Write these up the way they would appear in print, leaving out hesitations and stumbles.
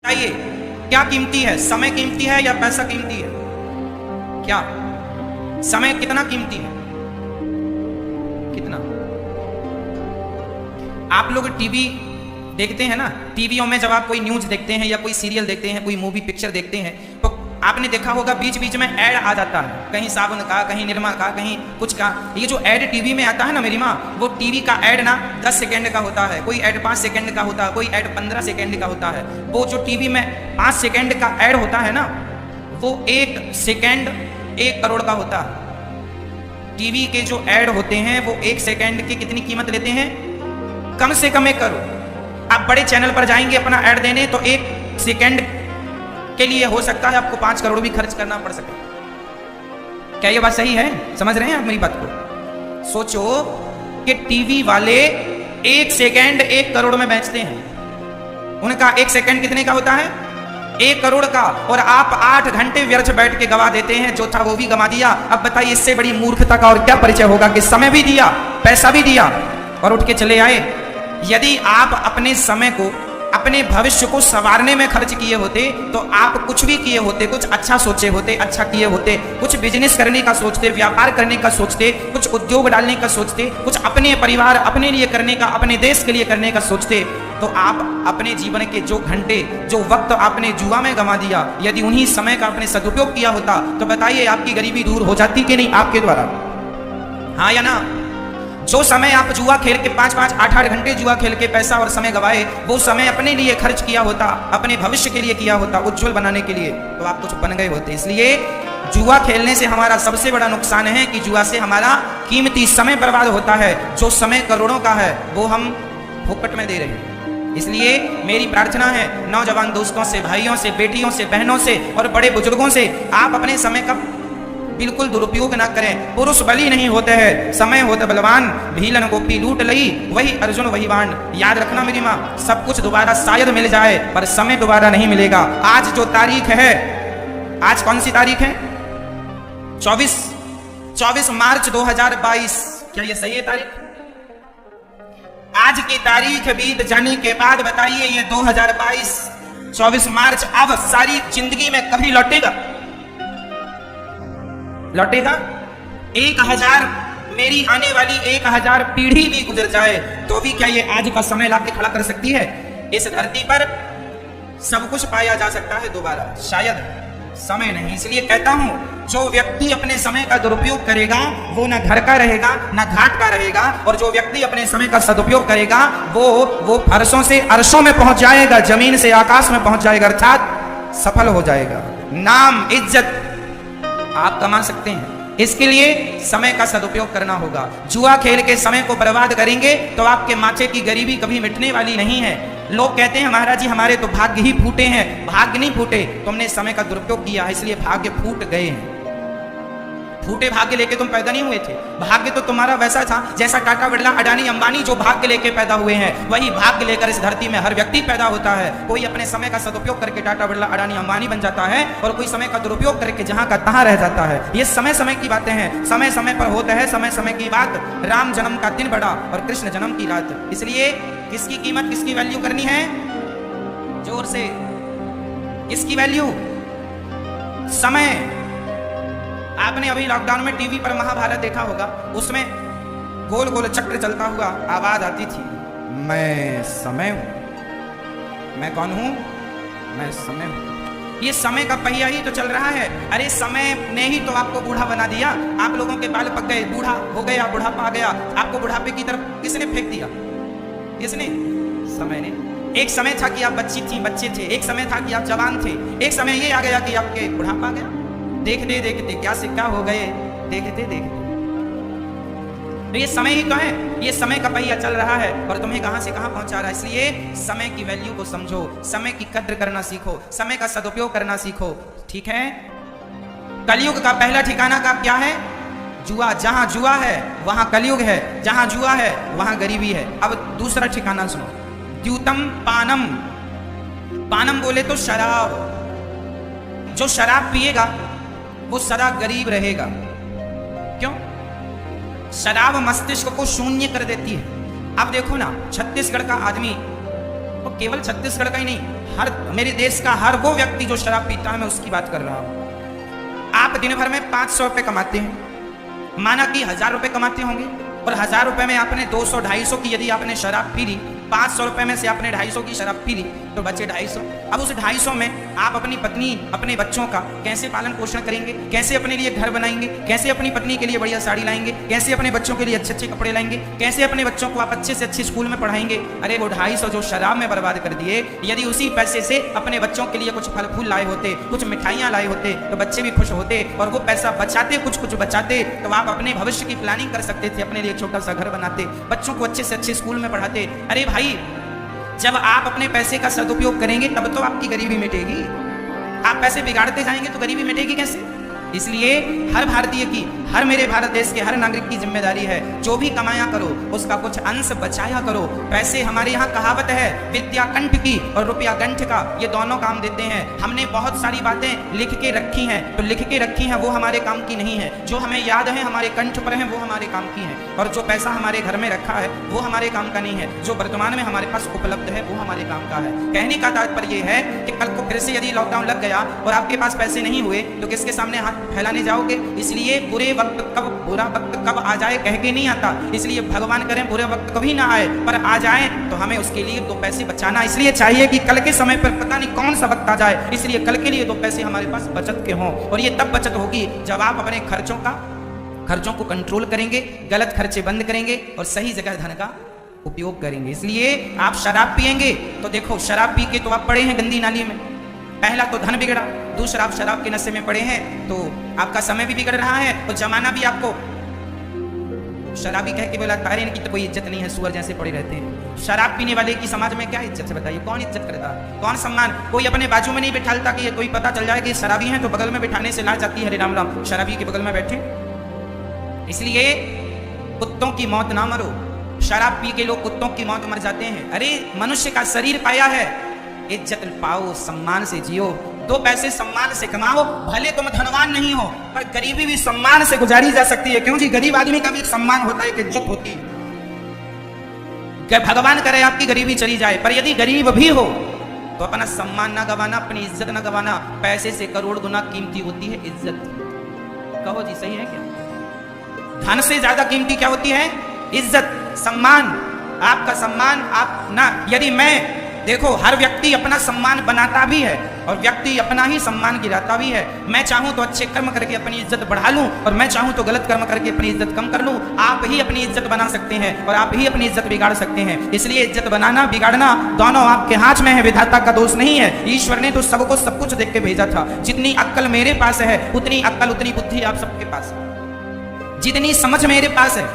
बताइए क्या कीमती है? समय कीमती है या पैसा कीमती है? क्या समय कितना कीमती है? कितना? आप लोग टीवी देखते हैं ना, टीवियों में जब आप कोई न्यूज देखते हैं या कोई सीरियल देखते हैं, कोई मूवी पिक्चर देखते हैं, तो आपने देखा होगा बीच बीच में ऐड आ जाता है, कहीं साबुन का, कहीं निरमा का, कहीं कुछ का। ये जो ऐड टीवी में आता है ना मेरी माँ, वो टीवी का ऐड ना 10 सेकंड का होता है, कोई ऐड 5 सेकंड का होता है, कोई ऐड 15 सेकंड का होता है। वो जो टीवी में 5 सेकंड का ऐड होता है ना, वो 1 सेकंड 1 करोड़ का होता है। टीवी के जो ऐड होते हैं वो 1 सेकंड की कितनी कीमत लेते हैं? कम से कम 1 करोड़। आप बड़े चैनल पर जाएंगे अपना ऐड देने, तो 1 सेकंड के लिए हो सकता है आपको 5 करोड़ भी खर्च करना पड़ सके। क्या ये बात सही है? समझ रहे हैं आप मेरी बात को? सोचो कि टीवी वाले 1 सेकंड 1 करोड़ में बेचते हैं। उनका 1 सेकंड कितने का होता है? 1 करोड़ का। और आप 8 घंटे व्यर्थ बैठ के गवा देते हैं, जो था वो भी गवा दिया। अब बताइए इससे बड़ी मूर्खता का और क्या परिचय होगा कि समय भी दिया, पैसा भी दिया और उठ के चले आए। यदि आप अपने समय को, अपने भविष्य को संवारने में खर्च किए होते, तो आप कुछ भी किए होते, कुछ अच्छा सोचे होते, अच्छा किए होते, कुछ बिजनेस करने का सोचते, व्यापार करने का सोचते, कुछ उद्योग डालने का सोचते, कुछ अपने परिवार, अपने लिए करने का, अपने देश के लिए करने का सोचते, तो आप अपने जीवन के जो घंटे, जो वक्त आपने जुआ में गंवा दिया, यदि उन्हीं समय का आपने सदुपयोग किया होता, तो बताइए आपकी गरीबी दूर हो जाती कि नहीं आपके द्वारा? हाँ या ना? जो समय आप जुआ खेल के 5-5, 8-8 घंटे जुआ खेल के पैसा और समय गवाए, वो समय अपने लिए खर्च किया होता, अपने भविष्य के लिए किया होता, उज्जवल बनाने के लिए, तो आप कुछ बन गए होते। इसलिए जुआ खेलने से हमारा सबसे बड़ा नुकसान है कि जुआ से हमारा कीमती समय बर्बाद होता है। जो समय करोड़ों का है वो हम फोकट में दे रहे हैं। इसलिए मेरी प्रार्थना है नौजवान दोस्तों से, भाइयों से, बेटियों से, बहनों से और बड़े बुजुर्गों से, आप अपने समय का बिल्कुल दुरुपयोग ना करें। पुरुष बली नहीं होते हैं, समय होता बलवान। भीलन गोपी लूट लई, वही अर्जुन वही बाण। याद रखना मेरी माँ, सब कुछ दोबारा शायद मिल जाए, पर समय दोबारा नहीं मिलेगा। आज जो तारीख है, आज कौन सी तारीख है? 24 मार्च 2022। क्या ये सही है तारीख? आज की तारीख बीत जाने के बाद बताइए ये 2022 24 मार्च अब सारी जिंदगी में कभी लौटेगा? लौटेगा? 1000 मेरी आने वाली 1000 पीढ़ी भी गुजर जाए तो भी क्या ये आज का समय लाके खड़ा कर सकती है? इस धरती पर सब कुछ पाया जा सकता है दोबारा, शायद समय नहीं। इसलिए कहता हूं, जो व्यक्ति अपने समय का दुरुपयोग करेगा वो ना घर का रहेगा ना घाट का रहेगा, और जो व्यक्ति अपने समय का सदुपयोग करेगा वो फर्शों से अर्शों में पहुंच जाएगा, जमीन से आकाश में पहुंच जाएगा, अर्थात सफल हो जाएगा। नाम इज्जत आप कमा सकते हैं। इसके लिए समय का सदुपयोग करना होगा। जुआ खेल के समय को बर्बाद करेंगे तो आपके माथे की गरीबी कभी मिटने वाली नहीं है। लोग कहते हैं महाराज जी हमारे तो भाग्य ही फूटे हैं। भाग्य नहीं फूटे, तुमने समय का दुरुपयोग किया है, इसलिए भाग्य फूट गए हैं। फूटे भाग्य लेके तुम पैदा नहीं हुए थे। भाग्य तो तुम्हारा वैसा था जैसा टाटा बिरला, अडानी, अंबानी जो भाग्य लेके पैदा हुए हैं, वही भाग्य लेकर इस धरती में हर व्यक्ति पैदा होता है। कोई अपने समय का सदुपयोग करके टाटा बिरला, अडानी, अंबानी बन जाता है, और कोई समय का दुरुपयोग करके जहां का तहां रह जाता है। ये समय समय की बातें हैं, समय समय पर होता है समय समय की बात। राम जन्म का दिन बड़ा और कृष्ण जन्म की रात। इसलिए किसकी कीमत, किसकी वैल्यू करनी है? जोर से, किसकी वैल्यू? समय। आपने अभी लॉकडाउन में टीवी पर महाभारत देखा होगा, उसमें गोल गोल चक्र चलता हुआ आवाज आती थी, मैं समय हूं। मैं कौन हूं? मैं समय हूं। ये समय का पहिया ही तो चल रहा है। अरे समय ने ही तो आपको बूढ़ा बना दिया। आप लोगों के बाल पक गए, बूढ़ा हो गया, बुढ़ापा आ गया। आपको बुढ़ापे की तरफ किसने फेंक दिया? किसने? समय ने। एक समय था कि आप बच्ची थी, बच्चे थे। एक समय था कि आप जवान थे। एक समय ये आ गया कि आपके बुढ़ापा आ गया। देखते देखते क्या से क्या हो गए, देखते देखते। तो ये समय ही तो है, ये समय का पहिया चल रहा है और तुम्हें कहां से कहां पहुंचा रहा है। इसलिए समय की वैल्यू को समझो, समय की कद्र करना सीखो, समय का सदुपयोग करना सीखो। ठीक है? कलयुग का पहला ठिकाना का क्या है? जुआ। जहां जुआ है वहां कलयुग है, जहां जुआ है वहां गरीबी है। अब दूसरा ठिकाना सुनो, द्यूतम पानम। पानम बोले तो शराब। जो शराब पिएगा वो सदा गरीब रहेगा। क्यों? शराब मस्तिष्क को शून्य कर देती है। अब देखो ना, छत्तीसगढ़ का आदमी, वो केवल छत्तीसगढ़ का ही नहीं, मेरे देश का हर वो व्यक्ति जो शराब पीता है, मैं उसकी बात कर रहा हूं। आप दिन भर में 500 रुपए कमाते हैं, माना कि 1000 रुपए कमाते होंगे, और 1000 रुपए में आपने 200-250 की यदि आपने शराब पी ली, 500 रुपए में से आपने 250 की शराब पी ली, तो बचे 250। अब उस 250 में आप अपनी पत्नी, अपने बच्चों का कैसे पालन पोषण करेंगे, कैसे अपने लिए घर बनाएंगे, कैसे अपनी पत्नी के लिए बढ़िया साड़ी लाएंगे, कैसे अपने बच्चों के लिए अच्छे अच्छे कपड़े लाएंगे, कैसे अपने बच्चों को आप अच्छे से अच्छे स्कूल में पढ़ाएंगे। अरे वो 250 जो शराब में बर्बाद कर दिए, यदि उसी पैसे से अपने बच्चों के लिए कुछ फल फूल लाए होते, कुछ मिठाइयां लाए होते, तो बच्चे भी खुश होते, और वो पैसा बचाते, कुछ कुछ बचाते, तो आप अपने भविष्य की प्लानिंग कर सकते थे, अपने लिए छोटा सा घर बनाते, बच्चों को अच्छे से अच्छे स्कूल में पढ़ाते। अरे भाई, जब आप अपने पैसे का सदुपयोग करेंगे तब तो आपकी गरीबी मिटेगी। आप पैसे बिगाड़ते जाएंगे तो गरीबी मिटेगी कैसे? इसलिए हर भारतीय की, हर मेरे भारत देश के हर नागरिक की जिम्मेदारी है, जो भी कमाया करो उसका कुछ अंश बचाया करो। पैसे, हमारे यहाँ कहावत है, विद्या कंठ की और रुपया गंठ का, ये दोनों काम देते हैं। हमने बहुत सारी बातें लिख के रखी हैं, तो लिख के रखी हैं वो हमारे काम की नहीं है। जो हमें याद है, हमारे कंठ पर है, वो हमारे काम की है, और जो पैसा हमारे घर में रखा है वो हमारे काम का नहीं है। जो वर्तमान में हमारे पास उपलब्ध है वो हमारे काम का है। कहने का तात्पर्य ये है कि कल को फिर से यदि लॉकडाउन लग गया और आपके पास पैसे नहीं हुए, तो किसके सामने हाथ फैलाने जाओगे? इसलिए बुरा वक्त कब आ जाए कह के नहीं आता, इसलिए भगवान करें बुरे वक्त कभी ना आए, पर आ जाए तो हमें उसके लिए 2 पैसे बचाना इसलिए चाहिए कि कल के समय पर पता नहीं कौन सा वक्त आ जाए, इसलिए कल के लिए 2 पैसे हमारे पास बचत के हों। और ये तब बचत होगी जब आप अपने खर्चों को कंट्रोल करेंगे, गलत खर्चे बंद करेंगे और सही जगह धन का उपयोग करेंगे। इसलिए आप शराब पिएंगे तो देखो, शराब पी के तो आप पड़े हैं गंदी नाली में। पहला तो धन बिगड़ा, दूसरा आप शराब के नशे में पड़े हैं तो आपका समय भी बिगड़ रहा है, और जमाना भी आपको शराबी कह के बोला, तारे की तो कोई इज्जत नहीं है, सुअर जैसे पड़े रहते हैं। शराब पीने वाले की समाज में क्या इज्जत है बताइए? कौन इज्जत करता, कौन सम्मान? कोई अपने बाजू में नहीं बिठालता कि ये कोई पता चल जाए कि शराबी हैं तो बगल में बिठाने से लाज जाती है, हरे राम राम, शराबी के बगल में बैठे। इसलिए कुत्तों की मौत ना मरो। शराब पी के लोग कुत्तों की मौत मर जाते हैं। अरे मनुष्य का शरीर पाया है, इज्जत पाओ, सम्मान से जियो, 2 पैसे सम्मान से कमाओ। भले तुम धनवान नहीं हो, पर गरीबी भी सम्मान से गुजारी जा सकती है। क्यों जी? गरीब आदमी का भी एक सम्मान होता है, एक इज्जत होती है। भगवान करे आपकी गरीबी चली जाए, पर यदि गरीब भी हो तो अपना सम्मान ना गवाना, अपनी इज्जत ना गवाना। पैसे से करोड़ गुना कीमती होती है इज्जत। कहो जी, सही है क्या? धन से ज्यादा कीमती क्या होती है? इज्जत, सम्मान। आपका सम्मान आप ना, यदि मैं देखो, हर व्यक्ति अपना सम्मान बनाता भी है और व्यक्ति अपना ही सम्मान गिराता भी है। मैं चाहूं तो अच्छे कर्म करके अपनी इज्जत बढ़ा लूं, और मैं चाहूं तो गलत कर्म करके अपनी इज्जत कम कर लूं। आप ही अपनी इज्जत बना सकते हैं और आप ही अपनी इज्जत बिगाड़ सकते हैं। इसलिए इज्जत बनाना, बिगाड़ना दोनों आपके हाथ में है, विधाता का दोष नहीं है। ईश्वर ने तो सबको सब कुछ देख के भेजा था। जितनी अक्ल मेरे पास है उतनी अक्ल, उतनी बुद्धि आप सबके पास है। जितनी समझ मेरे पास है,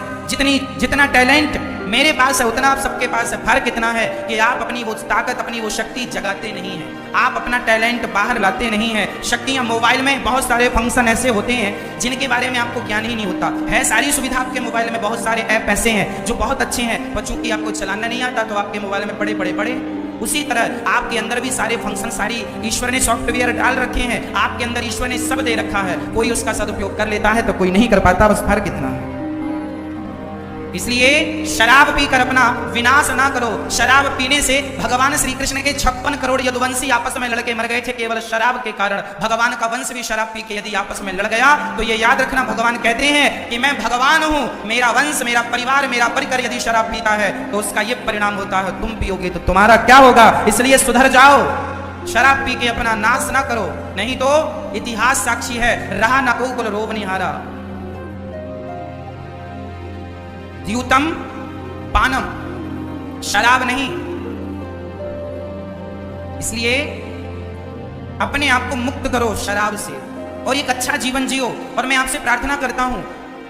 जितना टैलेंट मेरे पास है, उतना आप सबके पास है। फर्क इतना है कि आप अपनी वो ताकत, अपनी वो शक्ति जगाते नहीं हैं, आप अपना टैलेंट बाहर लाते नहीं हैं। शक्तियां, मोबाइल में बहुत सारे फंक्शन ऐसे होते हैं जिनके बारे में आपको ज्ञान ही नहीं होता है। सारी सुविधा आपके मोबाइल में, बहुत सारे ऐप ऐसे हैं जो बहुत अच्छे हैं, पर चूंकि आपको चलाना नहीं आता तो आपके मोबाइल में पड़े। उसी तरह आपके अंदर भी सारे फंक्शन, सारी ईश्वर ने सॉफ्टवेयर डाल रखे हैं, आपके अंदर ईश्वर ने सब दे रखा है। कोई उसका सदुपयोग कर लेता है तो कोई नहीं कर पाता, बस फर्क इतना है। इसलिए शराब पीकर अपना विनाश ना करो। शराब पीने से भगवान श्री कृष्ण के 56 करोड़ यदुवंशी आपस में लड़के मर गए थे केवल शराब के कारण। भगवान का वंश भी शराब पी के यदि आपस में लड़ गया तो ये याद रखना, भगवान कहते हैं कि मैं भगवान हूं, मेरा वंश, मेरा परिवार, मेरा परिकर यदि शराब पीता है तो उसका ये परिणाम होता है, तुम पियोगे तो तुम्हारा क्या होगा। इसलिए सुधर जाओ, शराब पी के अपना नाश ना करो, नहीं तो इतिहास साक्षी है, रहा न को कुल रोब निहारा, द्यूतम पानम, शराब नहीं। इसलिए अपने आप को मुक्त करो शराब से और एक अच्छा जीवन जियो। और मैं आपसे प्रार्थना करता हूं,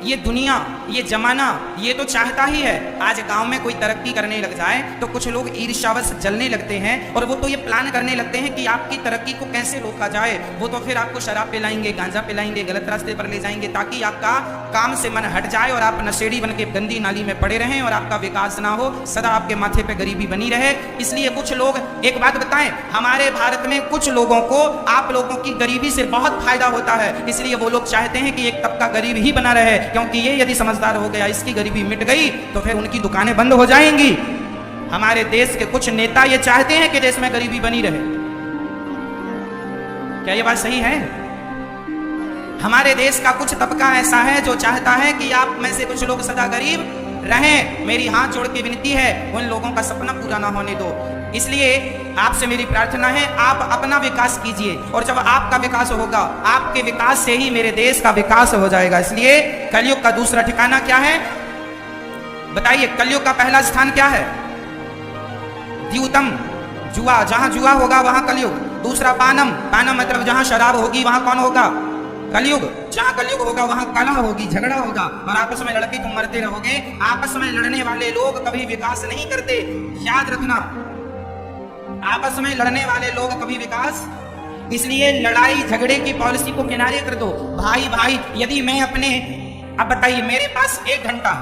ये दुनिया, ये जमाना, ये तो चाहता ही है आज गांव में कोई तरक्की करने लग जाए तो कुछ लोग ईर्ष्यावश जलने लगते हैं और वो तो ये प्लान करने लगते हैं कि आपकी तरक्की को कैसे रोका जाए। वो तो फिर आपको शराब पिलाएंगे, गांजा पिलाएंगे, गलत रास्ते पर ले जाएंगे ताकि आपका काम से मन हट जाए और आप नशेड़ी बन के गंदी नाली में पड़े रहें और आपका विकास ना हो, सदा आपके माथे पे गरीबी बनी रहे। इसलिए कुछ लोग, एक बात बताएं, हमारे भारत में कुछ लोगों को आप लोगों की गरीबी से बहुत फायदा होता है। इसलिए वो लोग चाहते हैं कि एक तबका गरीब ही बना रहे, क्योंकि ये यदि समझदार हो गया, इसकी गरीबी मिट गई तो फिर उनकी दुकानें बंद हो जाएंगी। हमारे देश के कुछ नेता ये चाहते हैं कि देश में गरीबी बनी रहे। क्या ये बात सही है? हमारे देश का कुछ तबका ऐसा है जो चाहता है कि आप में से कुछ लोग सदा गरीब रहें। मेरी हाथ जोड़ के विनती है, उन लोगों का सपना पूरा ना होने दो। इसलिए आपसे मेरी प्रार्थना है, आप अपना विकास कीजिए, और जब आपका विकास होगा, आपके विकास से ही मेरे देश का विकास हो जाएगा। इसलिए कलयुग का दूसरा ठिकाना क्या है बताइए? कलयुग का पहला स्थान क्या है? द्यूतम, जुआ। जहां जुआ होगा वहां कलयुग। दूसरा पानम, पानम मतलब जहां शराब होगी वहां कौन होगा? कलयुग। जहां कलयुग होगा वहां कलह होगी, झगड़ा होगा, और आपस में लड़के तुम मरते रहोगे। आपस में लड़ने वाले लोग कभी विकास नहीं करते, याद रखना। आपस में लड़ने वाले लोग कभी विकास, इसलिए लड़ाई झगड़े की पॉलिसी को किनारे कर दो। भाई भाई, यदि मैं अपने, अब बताइए, मेरे पास 1 घंटा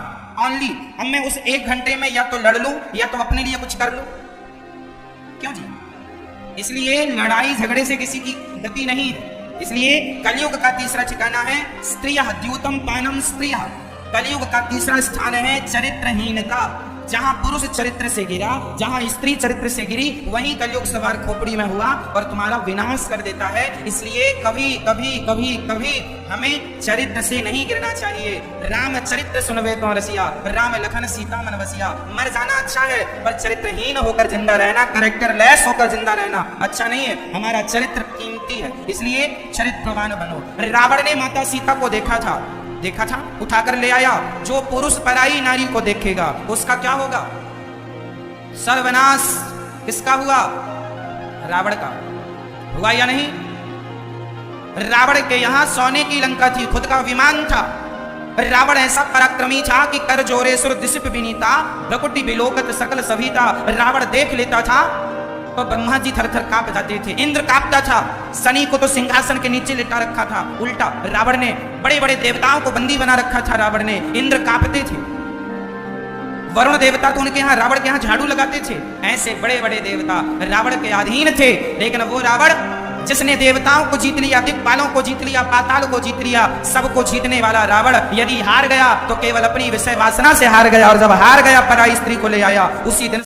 ओनली, अब मैं उस 1 घंटे में या तो लड़ लूं या तो अपने लिए कुछ कर लूं, क्यों जी? इसलिए लड़ाई झगड़े से किसी की गति नहीं है। इसलिए कलयुग का तीसरा ठिकाना है स्त्रियः, द्यूतम पानम स्त्रियः। कलयुग का तीसरा स्थान है चरित्रहीनता। जहां पुरुष चरित्र से गिरा, जहां स्त्री चरित्र से गिरी, वहीं कलयुग सवार खोपड़ी में हुआ और तुम्हारा विनाश कर देता है। इसलिए कभी कभी कभी कभी हमें चरित्र से नहीं गिरना चाहिए। राम चरित्र सुनवे तो रसिया, राम लखन सीता मन बसिया। मर जाना अच्छा है, पर चरित्रहीन होकर जिंदा रहना, कैरेक्टर लेस होकर जिंदा रहना अच्छा नहीं है। हमारा चरित्र कीमती है, इसलिए चरित्रवान बनो। रावण ने माता सीता को देखा था, उठाकर ले आया। जो पुरुष पराई नारी को देखेगा उसका क्या होगा? सर्वनाश। किसका हुआ? रावण का हुआ या नहीं? रावण के यहां सोने की लंका थी, खुद का विमान था। रावण ऐसा पराक्रमी था कि कर जोरे सुर दिशिप विनीता, भ्रकुटी बिलोकत सकल सभीता। रावण देख लेता था तो ब्रह्मा जी थर थर कांप जाते थे, इंद्र कांपता था। शनि को तो सिंहासन के नीचे लिटा रखा था, उल्टा रावण ने बड़े बड़े देवताओं को बंदी बना रखा था। रावण ने, इंद्र कांपते थे। वरुण देवता तो उनके यहाँ, रावण के यहाँ झाड़ू लगाते थे। ऐसे बड़े बड़े देवता रावण के अधीन थे। लेकिन वो रावण जिसने देवताओं को जीत लिया, दिक्पालों को जीत लिया, पाताल को जीत लिया, सबको जीतने वाला रावण यदि हार गया तो केवल अपनी विषय वासना से हार गया, और जब हार गया पराई स्त्री को ले आया। उसी दिन